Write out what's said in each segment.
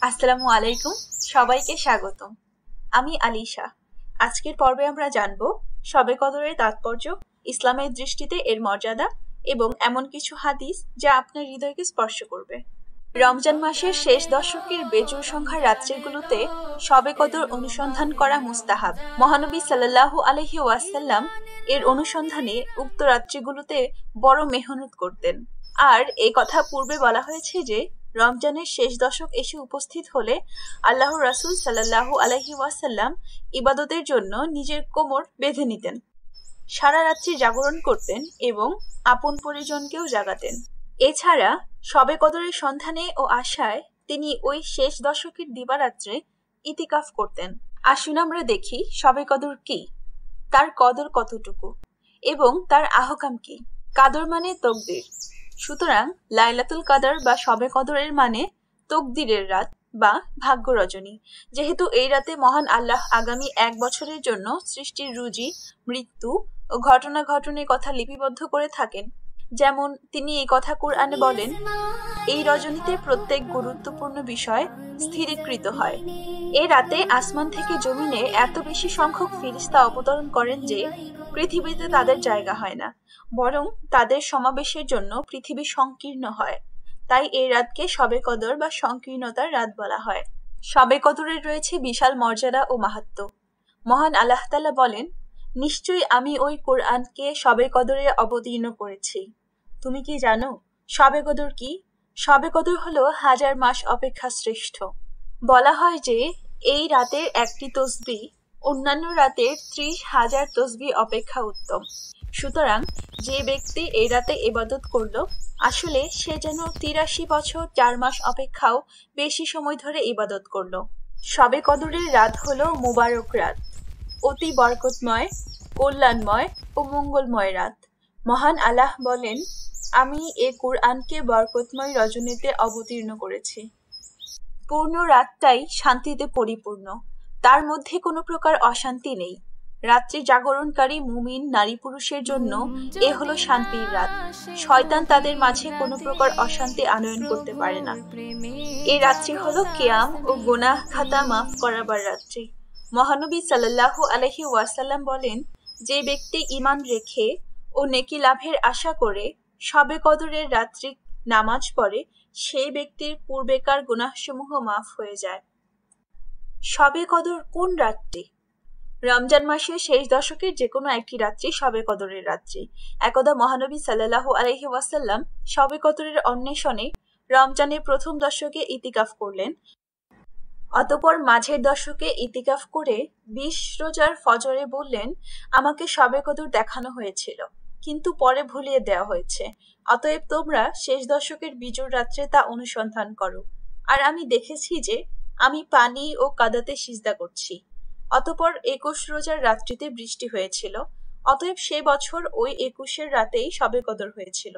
আসসালামু আলাইকুম, সবাইকে স্বাগতম। আমি আলিশা। আজকের পর্বে আমরা জানব শবে কদরের তাৎপর্য, ইসলামের দৃষ্টিতে এর মর্যাদা এবং এমন কিছু হাদিস যা আপনার হৃদয়কে স্পর্শ করবে। রমজান মাসের শেষ দশকের বেজোড় সংখ্যার রাত্রিগুলোতে শবে কদর অনুসন্ধান করা মুস্তাহাব। মহানবী সাল্লাল্লাহু আলাইহি ওয়াসাল্লাম এর অনুসন্ধানে উক্ত রাত্রিগুলোতে বড় মেহনত করতেন। আর এই কথা পূর্বে বলা হয়েছে যে রমজানের শেষ দশক এসে উপস্থিত হলে আল্লাহর রাসূল সাল্লাল্লাহু আলাইহি ওয়াসাল্লাম ইবাদতের জন্য নিজের কোমর বেঁধে নিতেন, সারা রাত্রি জাগরণ করতেন এবং আপন পরিজনকেও জাগাতেন। এছাড়া শবে কদরের সন্ধানে ও আশায় তিনি ওই শেষ দশকের দিবারাত্রে ইতিকাফ করতেন। আসুন আমরা দেখি শবে কদর কি, তার কদর কতটুকু এবং তার আহকাম কি। কাদর মানে তকদির, সুতরাং লাইলাতুল কাদর বা শবে কদরের মানে তকদিরের রাত বা ভাগ্য রজনী। যেহেতু এই রাতে মহান আল্লাহ আগামী 1 বছরের জন্য সৃষ্টির রুজি, মৃত্যু ও ঘটনাঘটনের কথা লিপিবদ্ধ করে থাকেন, যেমন তিনি এই কথা কুরআনে বলেন, এই রজনীতে প্রত্যেক গুরুত্বপূর্ণ বিষয় স্থিরীকৃত হয়। এই রাতে আসমান থেকে জমিনে এত বেশি সংখ্যক ফেরেশতা অবতরণ করেন যে পৃথিবীতে তাদের জায়গা হয় না, বরং তাদের সমাবেশের জন্য পৃথিবী সংকীর্ণ হয়। তাই এই রাতকে শবে কদর বা সংকীর্ণতার রাত বলা হয়। শবে কদরের রয়েছে বিশাল মর্যাদা ও মাহাত্ম্য। মহান আল্লাহ তাআলা বলেন, নিশ্চয়ই আমি ওই কোরআনকে শবে কদরে অবতীর্ণ করেছি। তুমি কি জানো শবে কদর কি? শবে কদর হলো 1000 মাস অপেক্ষা শ্রেষ্ঠ। বলা হয় যে এই রাতের একটি তসবিহ অন্যান্য রাতের 30,000 তসবিহ অপেক্ষা উত্তম। সুতরাং যে ব্যক্তি এই রাতে ইবাদত করলো, আসলে সে যেন 83 বছর 4 মাস অপেক্ষাও বেশি সময় ধরে ইবাদত করলো। শবে কদরের রাত হলো মুবারক রাত, অতি বরকতময়, কল্যাণময় ও মঙ্গলময় রাত। মহান আল্লাহ বলেন, আমি এ কুরআনকে বরকতময় রজনীতে অবতীর্ণ করেছি। পূর্ণ রাতটাই শান্তিতে পরিপূর্ণ, তার মধ্যে কোনো প্রকার অশান্তি নেই। রাত্রি জাগরণকারী মুমিন নারী পুরুষের জন্য এ হলো শান্তির রাত। শয়তান তাদের মাঝে কোনো প্রকার অশান্তি আনয়ন করতে পারে না। এই রাত্রি হলো কিয়াম ও গুনাহ খাতা মাফ করাবার রাত্রি। মহানবী সাল্লাল্লাহু আলাইহি ওয়াসাল্লাম বলেন, যে ব্যক্তি ঈমান রেখে ও নেকি লাভের আশা করে শবে কদরের রাত্রি নামাজ পড়ে, সেই ব্যক্তির পূর্বেকার গুনাহসমূহ মাফ হয়ে যায়। শবে কদর কোন রাতটি? রমজান মাসের শেষ দশকের যে কোনো একটি রাত্রি শবে কদরের রাত্রি। একদা মহানবী সাল্লাল্লাহু আলাইহি ওয়াসাল্লাম শবে কদরের অন্বেষণে রমজানের প্রথম দশকে ইতিকাফ করলেন। অতঃপর মাঝের দশকে ইতিকাফ করে 20 রোজার ফজরে বললেন, আমাকে শবে কদর দেখানো হয়েছিল, কিন্তু পরে ভুলিয়ে দেওয়া হয়েছে। অতএব তোমরা শেষ দশকের বিজোড় রাত্রে তা অনুসন্ধান করো। আর আমি দেখেছি যে আমি পানি ও কাদাতে সিজদা করছি। অতঃপর 21 রোজার রাত্রিতে বৃষ্টি হয়েছিল, অতএব সে বছর ওই 21-এর রাতেই শবে কদর হয়েছিল।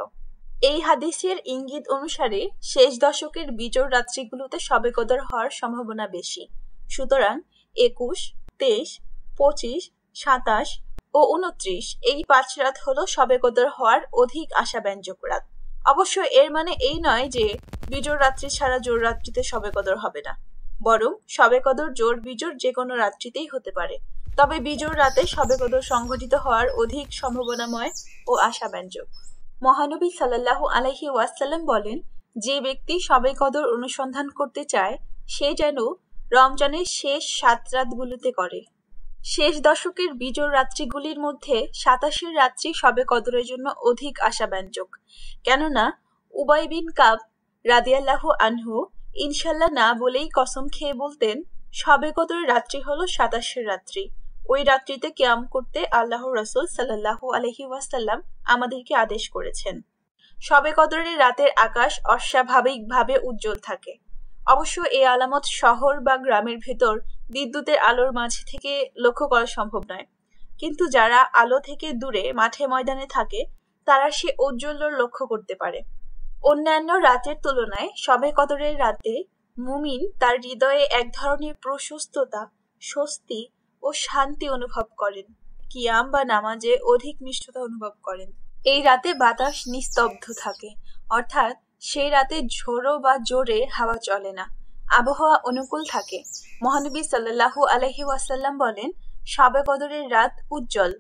এই হাদিসের ইঙ্গিত অনুসারে শেষ দশকের বিজোড় রাত্রিগুলোতে শবে কদর হওয়ার সম্ভাবনা বেশি। সুতরাং 21, 23, 25, 27 ও 29 এই 5 রাত হলো শবে কদর হওয়ার অধিক আশাব্যঞ্জক রাত। অবশ্য এর মানে এই নয় যে বিজোড় রাত্রি ছাড়া জোড় রাত্রিতে শবে কদর হবে না, বরং শবে কদর জোড় বিজোড় যে কোনো রাত্রিতেই হতে পারে। তবে বিজোড় রাতে শবে কদর সংঘটিত হওয়ার অধিক সম্ভাবনাময় ও আশাব্যঞ্জক। মহানবী সাল্লাল্লাহু আলাইহি ওয়াসাল্লাম বলেন, যে ব্যক্তি শবে কদর অনুসন্ধান করতে চায়, সে যেন রমজানের শেষ 7 রাতগুলোতে করে। শেষ দশকের বিজোড় রাত্রিগুলির মধ্যে 27-এর রাত্রি শবে কদরের জন্য অধিক আশাব্যঞ্জক। কেননা উবাই বিন কাব রাদিয়াল্লাহু আনহু ইনশাল্লাহ না বলেই কসম খেয়ে বলতেন, শবে কদরের রাত্রি হলো 27-এর রাত্রি। ওই রাত্রিতে কিয়াম করতে আল্লাহর রাসূল সাল্লাল্লাহু আলাইহি ওয়াসাল্লাম আমাদেরকে আদেশ করেছেন। শবে কদরের রাতের আকাশ অস্বাভাবিকভাবে উজ্জ্বল থাকে। অবশ্য এই আলামত শহর বা গ্রামের ভেতর বিদ্যুতের আলোর মাঝে থেকে লক্ষ্য করা সম্ভব নয়, কিন্তু যারা আলো থেকে দূরে মাঠে ময়দানে থাকে তারা সে ঔজ্জ্বল্য লক্ষ্য করতে পারে। অন্যান্য রাতের তুলনায় শবে কদরের রাতে মুমিন তার হৃদয়ে এক ধরনের প্রশস্ততা, স্বস্তি ও শান্তি অনুভব করেন। কিয়াম বা নামাজে অধিক নিষ্ঠতা অনুভব করেন। এই রাতে বাতাস নিস্তব্ধ থাকে, অর্থাৎ সেই রাতে ঝোড়ো বা জোরে হাওয়া চলে না। আবহাওয়া অনুকূল থাকে। মহানবী সাল্লাল্লাহু আলাইহি ওয়াসাল্লাম বলেন, শবে কদরের রাত উজ্জ্বল।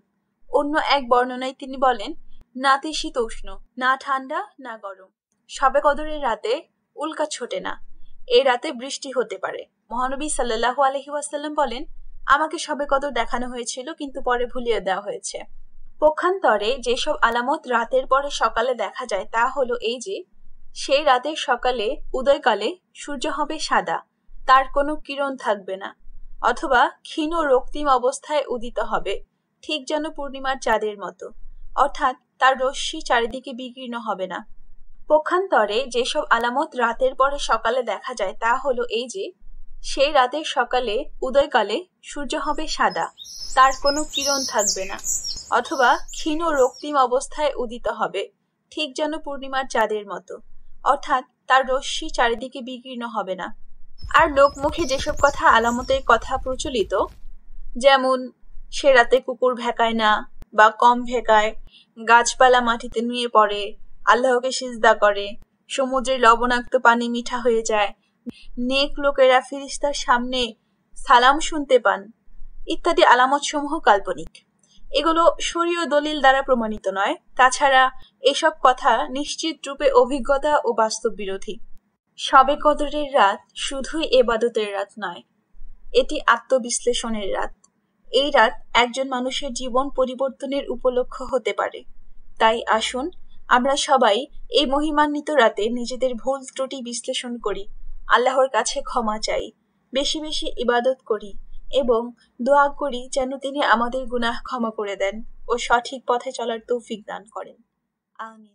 অন্য এক বর্ণনায় তিনি বলেন, না শীতোষ্ণ, না ঠান্ডা না গরম। শবে কদরের রাতে উল্কা ছোটে না। এই রাতে বৃষ্টি হতে পারে। মহানবী সাল্লাল্লাহু আলাইহি ওয়াসাল্লাম বলেন, আমাকে শবে কদর দেখানো হয়েছিল, কিন্তু পরে ভুলিয়ে দেওয়া হয়েছে। পক্ষান্তরে যেসব আলামত রাতের পরে সকালে দেখা যায় তা হলো এই যে, সেই রাতের সকালে উদয়কালে সূর্য হবে সাদা, তার কোনো কিরণ থাকবে না, অথবা ক্ষীণ রক্তিম অবস্থায় উদিত হবে, ঠিক যেন পূর্ণিমার চাঁদের মতো, অর্থাৎ তার রশ্মি চারিদিকে বিকীর্ণ হবে না। পক্ষান্তরে যেসব আলামত রাতের পরে সকালে দেখা যায় তা হলো এই যে, সেই রাতের সকালে উদয়কালে সূর্য হবে সাদা, তার কোনো কিরণ থাকবে না, অথবা ক্ষীণ রক্তিম অবস্থায় উদিত হবে, ঠিক যেন পূর্ণিমার চাঁদের মতো, অর্থাৎ তার রশ্মি চারিদিকে বিকীর্ণ হবে না। আর লোকমুখে যেসব কথা আলামতের কথা প্রচলিত, যেমন সে রাতে কুকুর ভেকায় না বা কম ভেকায়, গাছপালা মাটিতে নুয়ে পড়ে, আল্লাহকে সিজদা করে, সমুদ্রের লবণাক্ত পানি মিঠা হয়ে যায়, নেক লোকেরা ফিরিস্তার সামনে সালাম শুনতে পান, ইত্যাদি আলামত সমূহ কাল্পনিক। এগুলো শরীয় দলিল দ্বারা প্রমাণিত নয়। তাছাড়া এসব কথা নিশ্চিত রূপে অভিজ্ঞতা ও বাস্তব বিরোধী। শবে কদরের রাত শুধুই এবাদতের রাত নয়, এটি আত্মবিশ্লেষণের রাত। এই রাত একজন মানুষের জীবন পরিবর্তনের উপলক্ষ হতে পারে। তাই আসুন আমরা সবাই এই মহিমান্বিত রাতে নিজেদের ভুল ত্রুটি বিশ্লেষণ করি, আল্লাহর কাছে ক্ষমা চাই, বেশি বেশি ইবাদত করি এবং দোয়া করি যেন তিনি আমাদের গুনাহ ক্ষমা করে দেন ও সঠিক পথে চলার তৌফিক দান করেন। আমিন।